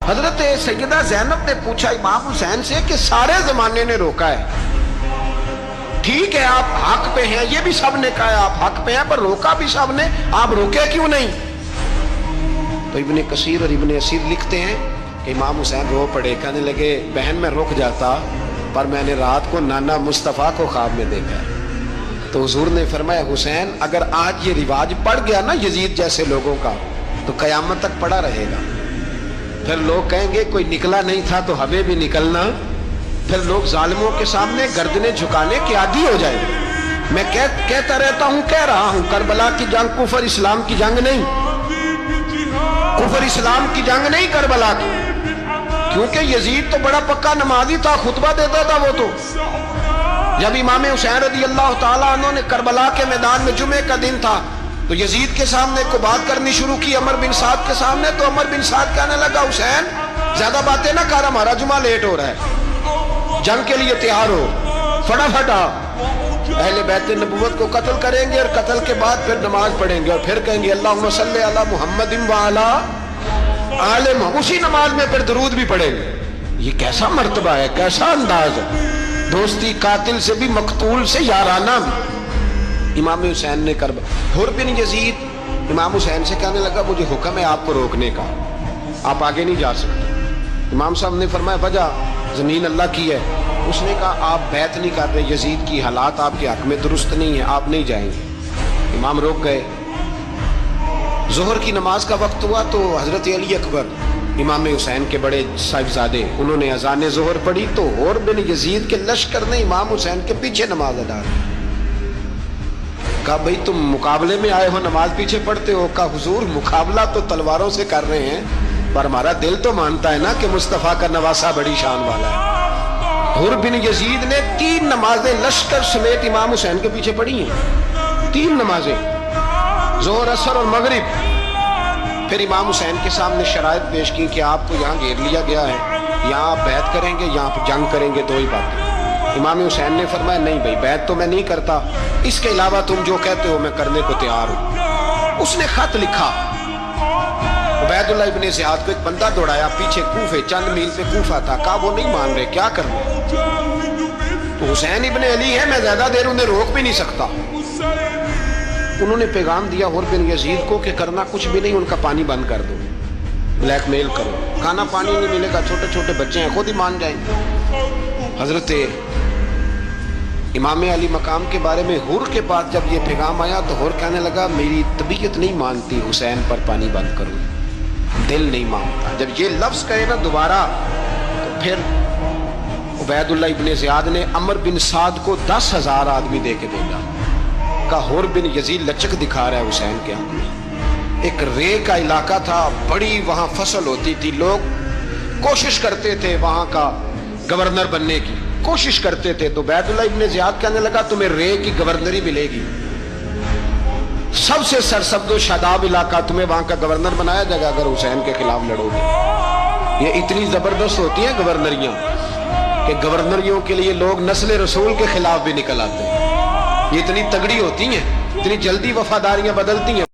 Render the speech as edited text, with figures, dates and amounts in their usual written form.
حضرت سیدہ زینب نے پوچھا امام حسین سے کہ سارے زمانے نے روکا ہے، ٹھیک ہے آپ حق پہ ہیں، یہ بھی سب نے کہا ہے آپ حق پہ ہیں، پر روکا بھی سب نے، آپ روکے کیوں نہیں؟ تو ابن کثیر اور ابن اسیر لکھتے ہیں کہ امام حسین رو پڑے، کہنے لگے بہن میں رک جاتا، پر میں نے رات کو نانا مصطفیٰ کو خواب میں دیکھا ہے۔ تو حضور نے فرمایا حسین اگر آج یہ رواج پڑ گیا نا یزید جیسے لوگوں کا تو قیامت تک پڑا رہے گا، پھر لوگ کہیں گے کوئی نکلا نہیں تھا تو ہمیں بھی نکلنا، پھر لوگ ظالموں کے سامنے گردنیں جھکانے کے عادی ہو جائیں گے۔ میں کہتا رہتا ہوں، کہہ رہا ہوں، کربلا کی جنگ کفر اسلام کی جنگ نہیں، کفر اسلام کی جنگ نہیں کربلا کی، کیونکہ یزید تو بڑا پکا نمازی تھا، خطبہ دیتا تھا وہ تو۔ جب امام حسین رضی اللہ تعالیٰ عنہ نے کربلا کے میدان میں جمعے کا دن تھا تو یزید کے سامنے کو بات کرنی شروع کی عمر بن سعد کے سامنے، تو عمر بن سعد کہنے لگا حسین زیادہ باتیں نہ کر، ہمارا جمعہ لیٹ ہو رہا ہے، جنگ کے لیے تیار ہو، فٹافٹ آ، اہل بیت نبوت کو قتل کریں گے اور قتل کے بعد پھر نماز پڑھیں گے اور پھر کہیں گے اللہم صلی علی محمد وعلی آل محمد، اسی نماز میں پھر درود بھی پڑھیں گے۔ یہ کیسا مرتبہ ہے، کیسا انداز ہے، دوستی قاتل سے بھی مقتول سے یارانہ بھی۔ امام حسین نے حر بن یزید امام حسین سے کہنے لگا مجھے حکم ہے آپ کو روکنے کا، آپ آگے نہیں جا سکتے۔ امام صاحب نے فرمایا وجہ زمین اللہ کی ہے، اس نے کہا آپ بیعت نہیں کر رہے، یزید کی حالات آپ کے حق میں درست نہیں ہے، آپ نہیں جائیں گے۔ امام روک گئے۔ ظہر کی نماز کا وقت ہوا تو حضرت علی اکبر امام حسین کے بڑے صاحبزادے انہوں نے اذان ظہر پڑھی تو حر بن یزید کے لشکر نے امام حسین کے پیچھے نماز ادا کی۔ کہا بھئی تم مقابلے میں آئے ہو نماز پیچھے پڑھتے ہو؟ کہا حضور مقابلہ تو تلواروں سے کر رہے ہیں پر ہمارا دل تو مانتا ہے نا کہ مصطفیٰ کا نواسہ بڑی شان والا ہے۔ حر بن یزید نے 3 نمازیں لشکر سمیت امام حسین کے پیچھے پڑھی ہیں، 3 نمازیں، ظہر اثر اور مغرب۔ پھر امام حسین کے سامنے شرائط پیش کی کہ آپ کو یہاں گھیر لیا گیا ہے، یہاں آپ بیعت کریں گے، یہاں آپ جنگ کریں گے، 2 ہی باتیں۔ امام حسین نے فرمایا نہیں بھائی بیعت تو میں نہیں کرتا، اس کے علاوہ تم جو کہتے ہو میں کرنے کو تیار ہوں۔ اس نے خط لکھا، عبید اللہ ابن زیاد کو ایک بندہ دوڑایا پیچھے کوفے، چند میل پہ کوفہ تھا، کہا وہ نہیں مان رہے، کیا کرنا؟ تو حسین ابن علی ہے، میں زیادہ دیر انہیں روک بھی نہیں سکتا۔ انہوں نے پیغام دیا حر بن یزید کو کہ کرنا کچھ بھی نہیں، ان کا پانی بند کر دو، بلیک میل کرو، کھانا پانی نہیں ملے گا، چھوٹے چھوٹے بچے ہیں خود ہی مان جائیں گے۔ حضرت امام علی مقام کے بارے میں حر کے پاس جب یہ پیغام آیا تو حر کہنے لگا میری طبیعت نہیں مانتی حسین پر پانی بند کروں، دل نہیں مانتا۔ جب یہ لفظ کہے نا دوبارہ تو پھر عبید اللہ ابن زیاد نے عمر بن سعد کو 10,000 آدمی دے کے بھیجا، کہا حر بن یزید لچک دکھا رہا ہے حسین کے حق میں۔ ایک رے کا علاقہ تھا، بڑی وہاں فصل ہوتی تھی، لوگ کوشش کرتے تھے وہاں کا گورنر بننے کی، کوشش کرتے تھے۔ تو عبید اللہ ابن زیاد کہنے لگا تمہیں رے کی گورنری ملے گی، سب سے سرسبز و شاداب علاقہ، تمہیں وہاں کا گورنر بنایا جائے گا اگر حسین کے خلاف لڑو گے۔ یہ اتنی زبردست ہوتی ہیں گورنریاں کہ گورنریوں کے لیے لوگ نسل رسول کے خلاف بھی نکل آتے ہیں، یہ اتنی تگڑی ہوتی ہیں، اتنی جلدی وفاداریاں بدلتی ہیں۔